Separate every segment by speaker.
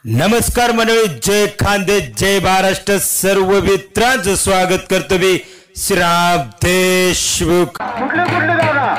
Speaker 1: नमस्कार मंडळी, जय खानदे, जय महाराष्ट्र. सर्व मित्रांचं स्वागत करतो मी श्रीराम देशमुख.
Speaker 2: कुठले कुठले जागा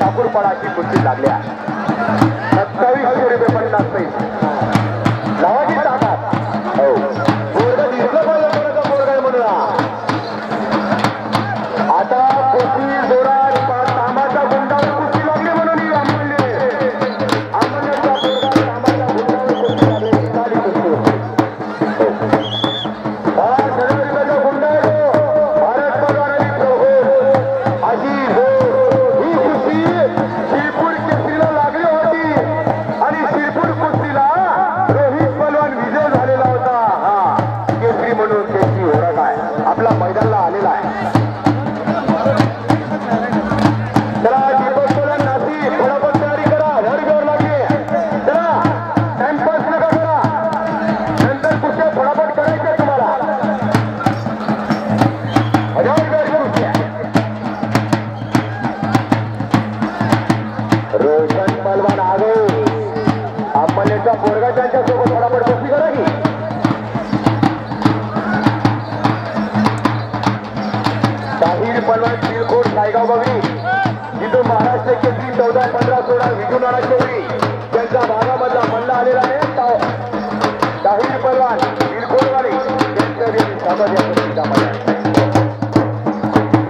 Speaker 2: ठाकूरपणाची कुस्ती लागल्या. 2700 रुपये 50 पैसे लावाची ताकद. हो बोर्ड दिसलं पाहिजे बोर्ड म्हणून. आता कुस्ती जोरात तांबाचा गुंडावर कुस्ती लागली म्हणून तांबाच्या गुंडावर कुस्ती लागली. गुंडा भारत पगार आणि प्रभू अशी शिरपूर केसरीला लागली होती आणि शिरपूर कुस्तीला रोहित पहलवान विजय झालेला होता. हा केसरी म्हणून केसरी ओळख आहे, आपला मैदानाला आलेला आहे. चला दीपक पहलवान नासी फटाफट तयारी करा, हरगोर लागली. चला टाइमपास नका करा, नंतर कुस्त्या फटाफट करायच्या तुम्हाला. रोशन पहलवान आगे अंबलेचा पोरगा त्यांच्या सोबत फटाफट कुस्ती करा की. ताहिर पहलवान सिलकोट सायगाव बगडी तिथून महाराष्ट्र केसरी 14, 15, 16 विजू नाना चौरी त्यांच्या भागामधला मल्ला आलेला आहे. ताहिर पहलवान सिलकोटवाडी त्यांच्या स्वागत या कुस्तीमध्ये.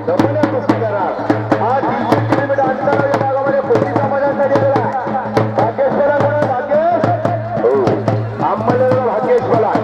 Speaker 2: जमल्या कुस्ती करणार. हा 300 किलोमीटर अंतरावर या भागामध्ये कुस्तीचा मैदान झालेला आहे. भाग्येश्वरा कोण भाग्येश? हो अंबलेला भाग्येश पहलवान.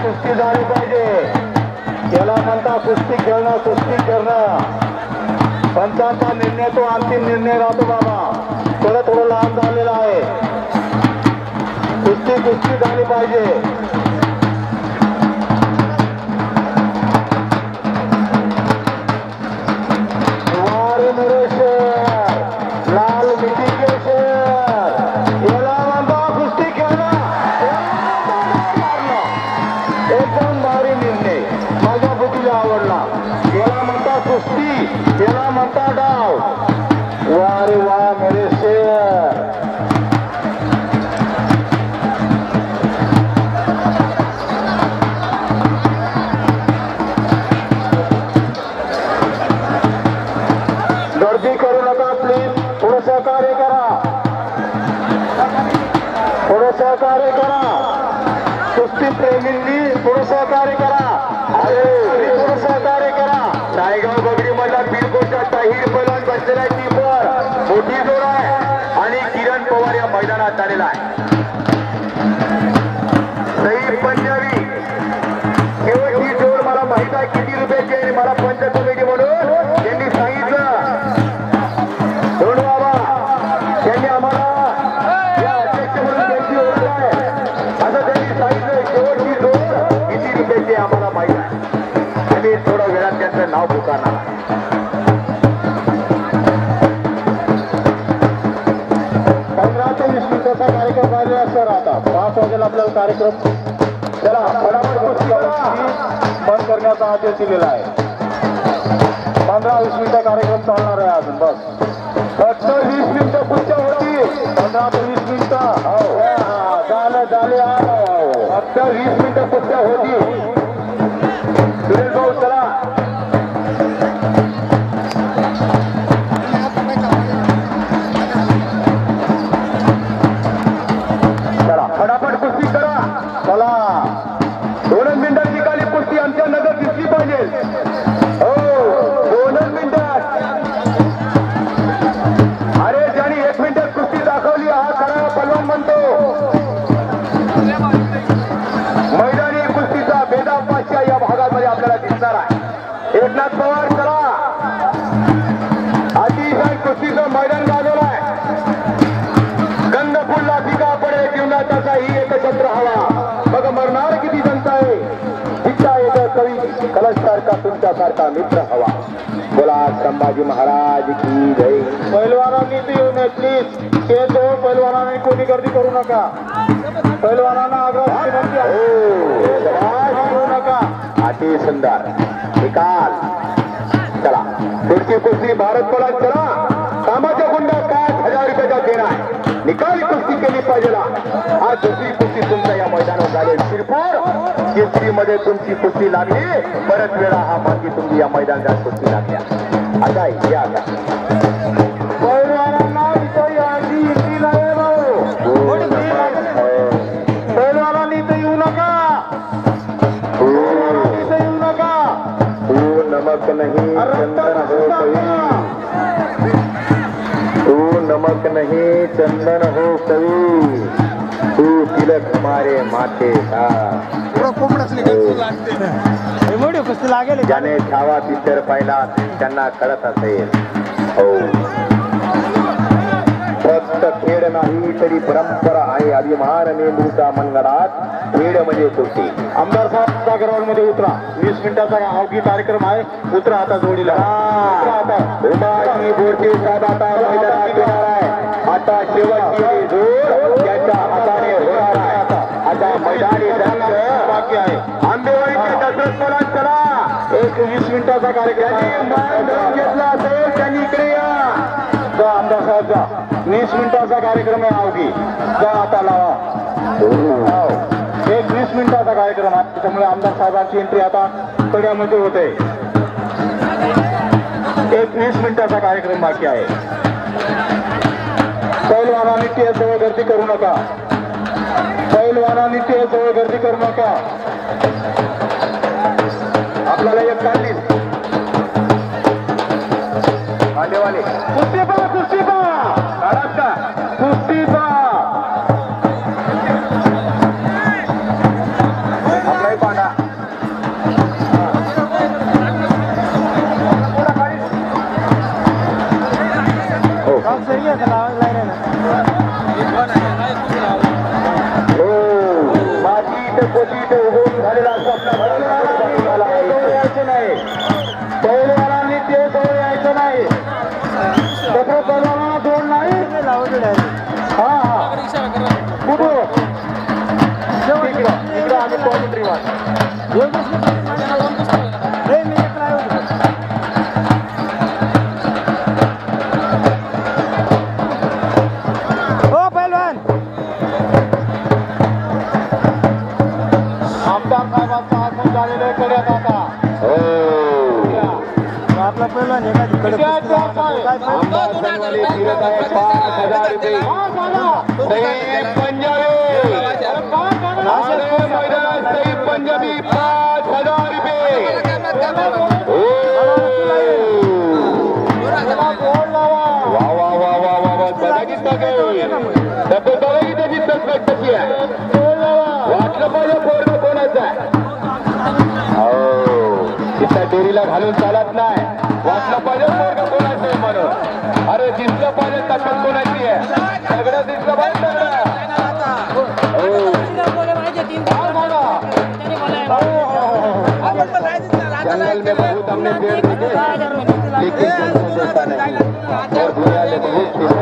Speaker 2: कुस्ती झाली पाहिजे, त्याला म्हणता कुस्ती खेळणं. कुस्ती करणं पंचांचा निर्णय तो अंतिम निर्णय राहतो बाबा. थोडं लांब झालेला आहे. कुस्ती झाली पाहिजे. लाल मिठी याला म्हणता कुस्ती खेळणं. एकदम भारी निर्णय, माझ्या बुद्धीला आवडला. याला म्हणता कुस्ती, याला म्हणता डाव. वा रे वा मेरे शेर. गर्दी करू नका प्लीज, थोडं सहकार्य करा, थोडं सहकार्य करा. कुस्ती प्रेमींनी थोडं सहकार्य करा. थोडं सहकार्य करा. नायगाव बगडी मधला बिलकोटचा ताहिर पहलवान बसलेला आहे टीमवर. मोठी जोर आहे आणि मैदानात आलेला आहे. सई पंजाबी शेवटची जोड मला माहित आहे किती रुपयाची आहे. मला पंच कमिटी म्हणून त्यांनी सांगितलं दोन बाबा त्यांनी आम्हाला या अध्यक्ष म्हणून त्यांची ओळख आहे असं त्यांनी सांगितलं. शेवटची जोड किती रुपयाची आम्हाला माहित आहे. त्यांनी थोड्या वेळात त्यांचं नाव पुकारणार. 15 ते 20 मिनिटाचा कार्यक्रम झालेला असणार. आता 5 वाजेला आपल्याला कार्यक्रम त्याला फटाफट बंद करण्याचा आदेश दिलेला आहे. 15-20 मिनिटं कार्यक्रम चालणार आहे अजून. बस फक्त 20 मिनिटं पुढच्या होती. 15 ते 20 मिनिटं झाले. फक्त 20 मिनिटं पुढच्या होती. सुरेश भाऊ चला फटाफट कुस्ती करा. चला 2 मिनिटात निकाली कुस्ती आमच्या नजर दिसली पाहिजे. हो 2 मिनिटात. अरे ज्यांनी 1 मिनिटात कुस्ती दाखवली हा खरा पलवान म्हणतो. मैदानी कुस्तीचा भेदापाशा या भागामध्ये आपल्याला दिसणार आहे. एकनाथ पवार चला अतिशय कुस्तीचं मैदान गाजवलं आहे. गंधपूरला पिका पडे जीवनाचा ही एकछत्र हवा. बघ मरणार किती जनता आहे. इच्छा एक कवी कलशसारखा तुमच्यासारखा मित्र हवा. बोला संभाजी महाराज की जय. पैलवानांनी ते येऊ नये प्लीज. ते जो पैलवानांनी कोणी गर्दी करू नका. पैलवानांना आग्रह विनंती आहे करू नका. अति सुंदर निकाल. चला पुढची कुस्ती भारत बोला. चला कामाच्या गुंडा 5,000 रुपयाचा देणार आहे. निकाली कुस्ती केली पाहिजे. आज दुसरी कुस्ती तुमच्या या मैदानावर झाली. शिरपूर केसरी मध्ये तुमची कुस्ती लागली. बरेच वेळा हा मार्गी तुमची या मैदानात कुस्ती लागल्या. आता या पैलवानांना इथं यायची इतकी नाही भाऊ. पैलवानांनी इथं येऊ नका. इथं येऊ नका. तू नमक नाही चंदन हो कवी. तू नमक नहीं चंदन हो कवी. तू तिलक मारे माथे का. ज्याने छावा पिक्चर पाहिला त्यांना कळत असेल. हो फक्त खेळ नाही तरी परंपरा आहे. अभिमान मेंदूचा मंगळात खेळ म्हणजे कुस्ती. आमदार साहेब ग्राउंड मध्ये उतरा. 20 मिनिटाचा अवघी कार्यक्रम आहे. उतरा आता जोडीला. उमाजी बोरते साहेब आता मैदानात येणार आहे. आता शेवटची जोड त्याच्या हाताने होणार आहे. आता मैदानी बाकी आहे. आंबेवाडीच्या दसरथ चला. एक 20 मिनिटाचा कार्यक्रम घेतला असेल त्यांनी इकडे या. जा आमदार साहेब जा. 20 मिनिटाचा कार्यक्रम आहे अवघी. जा आता लावा. एक 20 मिनिटाचा कार्यक्रम आहे. त्यामुळे आमदार साहेबांची एंट्री आता कड्यामध्ये होते. एक 20 मिनिटाचा कार्यक्रम बाकी आहे. पैलवानांनी ते जवळ गर्दी करू नका. पैलवानांनी ते जवळ गर्दी करू नका. आपल्याला एक काढली वाले कुस्ती पहा. कुस्ती पहा काढात का कुस्ती पहा. आपलाही पांडा पैलवानांनी ते जवळ यायचं नाही. तसं पैलवानांना जोड नाही. हा हा कुठं इकडं आम्ही कॉमेंट्री
Speaker 3: हो पैलवान.
Speaker 2: आमदार साहेबांचा आसन झालेलं कड्यात आता.
Speaker 3: आपला पैलवान एखादी कडे
Speaker 2: फिरत आहे. 5,000 रुपये पंजाबी 5,000 रुपये. वा वा वा वा वा बघितलं डबे बघा की त्याची तसबेट कशी आहे वाटलं पाहिजे पोरग कोणाचा हो तिथं डेरीला घालून चालत नाही वाटलं पाहिजे पोरग कोणाचं आहे म्हणून अरे दिसलं पाहिजे ताकद कोणाची आहे सगळं दिसलं पाहिजे जंगल में बहुत हमने पेड़ देखे लेकिन और दुनिया में बहुत सारे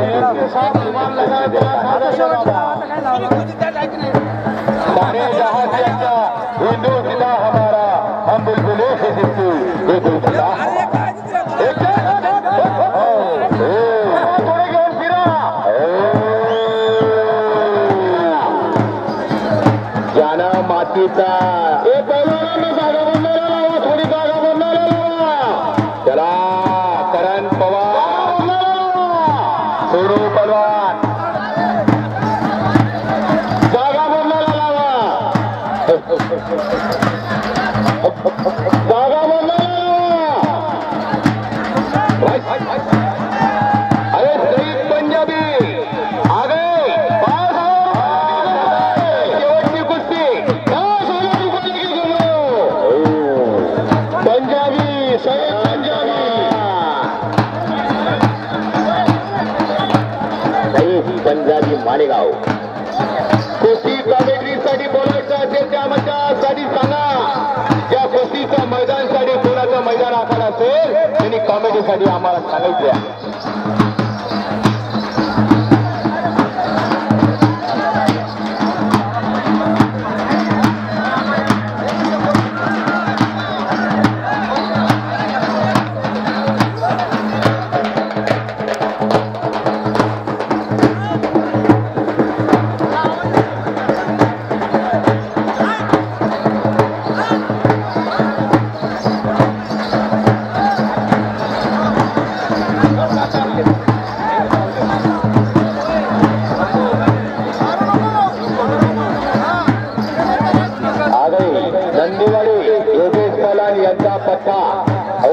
Speaker 2: जहां से अच्छा हिंदू जिला हमारा हम बिल्कुल जाना मातीचा थोडी जागा बनणार चला करण पवार सोडू पलवान जागा बनणार जागा बनणार अरे सईद पंजाबी पंजाबी मालेगाव कुस्ती कॉमेंट्रीसाठी बोलायचं असेल त्या मंचासाठी सांगा ज्या कुस्तीच्या मैदानासाठी कोणाचं मैदान आखायला असेल त्यांनी कॉमेडीसाठी आम्हाला सांगायचं पत्ता हो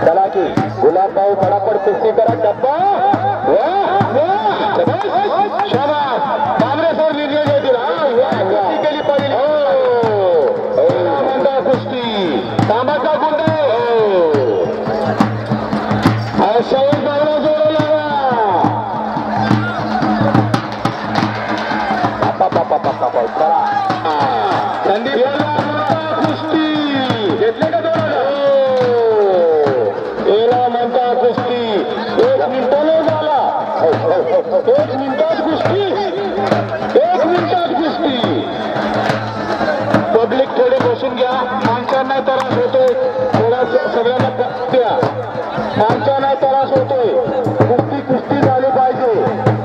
Speaker 2: चला की गुलाबभाऊ फटाफट कुस्ती करा डब्बा काँग्रेसवर निर्णय घेतील केली पाहिजे म्हणता कुस्ती कामाचा गुंड सवय चांगला जोडला चला संदीप घेतले का एला म्हणता कुस्ती 1 मिनिटाने झाला 1 मिनिटात कुस्ती 1 मिनिटात कुस्ती पब्लिक थोडे बसून घ्या माणसांना त्रास होतोय थोडा सगळ्यांना द्या माणसांना त्रास होतोय कुस्ती कुस्ती झाली पाहिजे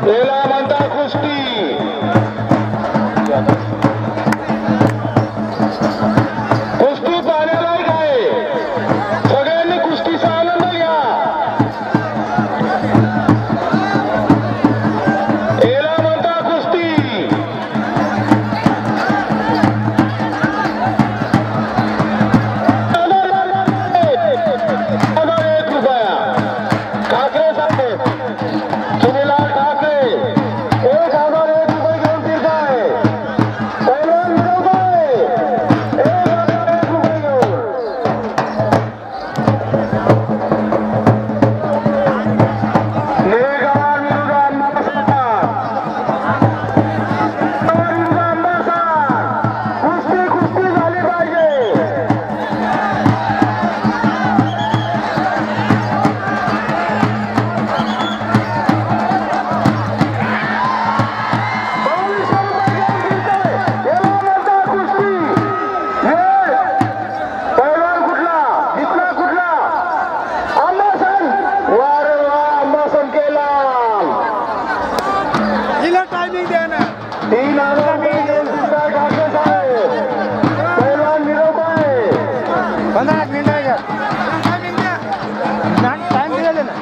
Speaker 2: याला म्हणता कुस्ती. कुस्ती पाहण्यालायक आहे. सगळ्यांनी कुस्तीचा आनंद घ्या. याला म्हणता कुस्ती. ₹1 ठाकरे साहेब सुनीलाल ठाकरे ₹1,001 घेऊन फिरताय. पैलवान मिळवताय ₹1,001 घेऊन. निळगाव विरुद्ध अंबासार. विरुद्ध अंबासार. कुस्ती झाली पाहिजे.
Speaker 3: टायमिंग द्या ना.
Speaker 2: 3,000 ठाकरे साहेब. पैलवान मिळवताय.
Speaker 3: 15 मिनिटं आहे का? टायमिंग द्या. टाइम दिलेलं ना.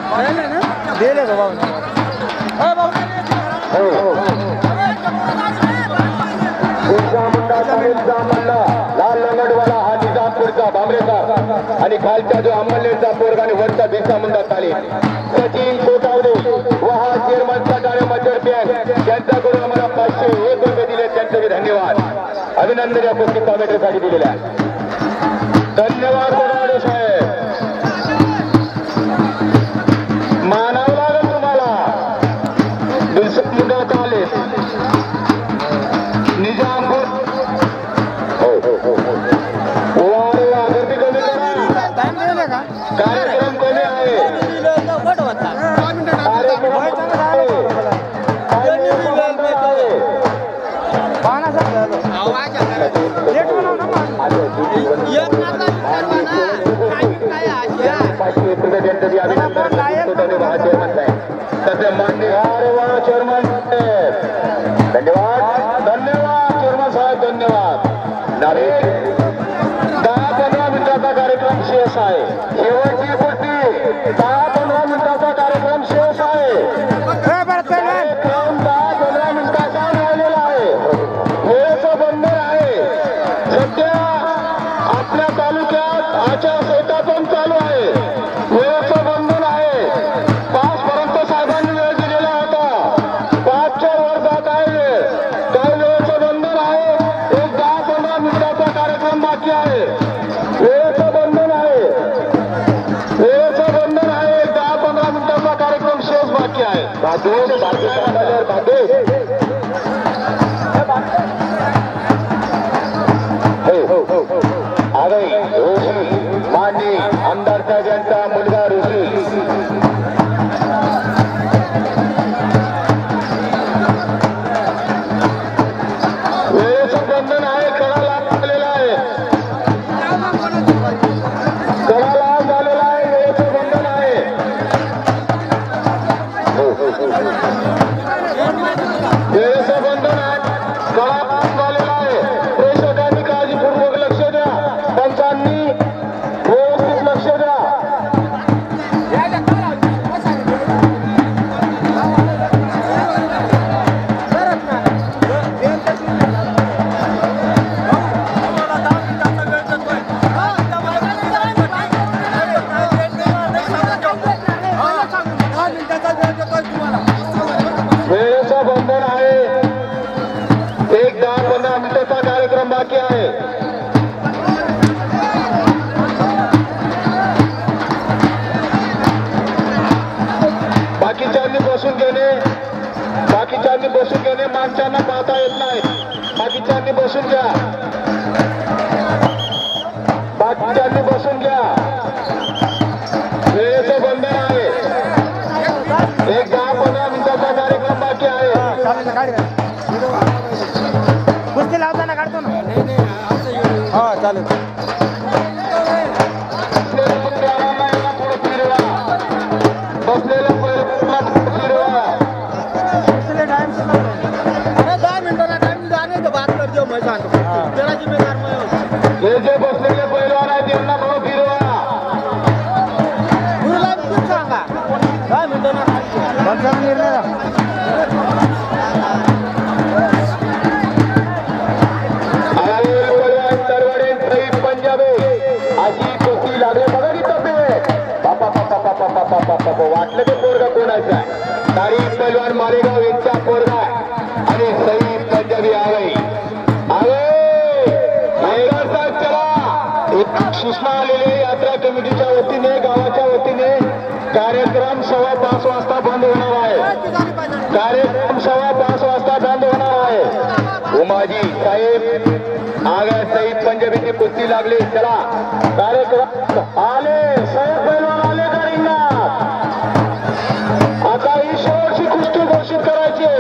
Speaker 3: दिले का भाऊ?
Speaker 2: बिरसा मुंडा साहेबचा मल्ला लाल लंगडवाला हा निजामपूरचा भांबरेकर आणि खालचा जो अंमलेचा पोरगा आणि वरचा बिरसा मुंडा तालीम सचिन कोटावडे व हा चेअरमनचा डाळे चॅम्पियन त्यांच्याकडून आम्हाला ₹501 दिले. त्यांचे धन्यवाद. अभिनंदन या कुस्ती कॉमेंट्रीसाठी दिलेल्या. धन्यवाद कोटावडे साहेब. मानावं लागेल तुम्हाला. बिरसा मुंडा तालीम निजामपूर. वा गर्दी कमी करा.
Speaker 3: टाइम दिले का?
Speaker 2: कार्यक्रम कमी आहे.
Speaker 3: पाहना सर लेट बनव ना
Speaker 2: मान्य चेअरमन धन्यवाद. धन्यवाद चेअरमन साहेब. धन्यवाद. 10-15 मिनिटाचा कार्यक्रम शेष आहे. शेवटची कुस्ती 10-15 मिनिटाचा कार्यक्रम शेष आहे. कार्यक्रम 10-15 मिनिटाचा राहिलेला आहे. वेळेचं बंधन आहे. सध्या आपल्या तालुक्यात आचारसंहिता पण चालू आहे. वेळेचं बंधन आहे. 5 पर्यंत साहेबांनी वेळ दिलेला होता. 5च्या वर जात आहे वेळ. काही वेळेचं बंधन आहे. एक 10-15 मिनिटाचा कार्यक्रम बाकी आहे. वेळेचं बंधन आहे. वेळेचं बंधन आहे. 10-15 मिनिटाचा कार्यक्रम शेष बाकी आहे. माननीय आमदार साहेबांचा मुलगा ऋषी वेळेचं बंधन आहे. कडा लाभ झालेला आहे. कडा लाभ झालेला आहे. वेळेचं बंधन आहे. वेळेचं बंधन आहे. कडा लाभ झालेला आहे. प्रेक्षकांनी काळजीपूर्वक लक्ष द्या. पंचांनी व्यवस्थित लक्ष द्या. वेळेचं बंधन आहे. एक 10-15 मिनिटाचा कार्यक्रम बाकी आहे. बाकीच्यांनी बसून घेणे. बाकीच्यांनी बसून घेणे. माणसांना पाहता येत नाही. बाकीच्यांनी बसून घ्या. बाकीच्यांनी बसून घ्या. वेळेचं बंधन आहे. एक 10-15 मिनिटाचा कार्यक्रम बाकी आहे.
Speaker 3: कुस्ती लावताना काढतो ना. हा चालेल.
Speaker 2: बसलेलं
Speaker 3: पंचावन्न निर्णय
Speaker 2: वाटलं ते पोरगा कोणाचा तारीख पैलवान मालेगाव यांचा पोरगा आणि सईद पंजाबी आवई चला एक सूचना आलेली यात्रा कमिटीच्या वतीने गावाच्या वतीने कार्यक्रम 5:15 वाजता बंद होणार आहे. कार्यक्रम 5:15 वाजता बंद होणार आहे. उमाजी साहेब आगा सईद पंजाबीची कुस्ती लागली. चला कार्यक्रम आले सईद पैलवान आले करीना आता ही शेवटची कुस्ती घोषित करायची.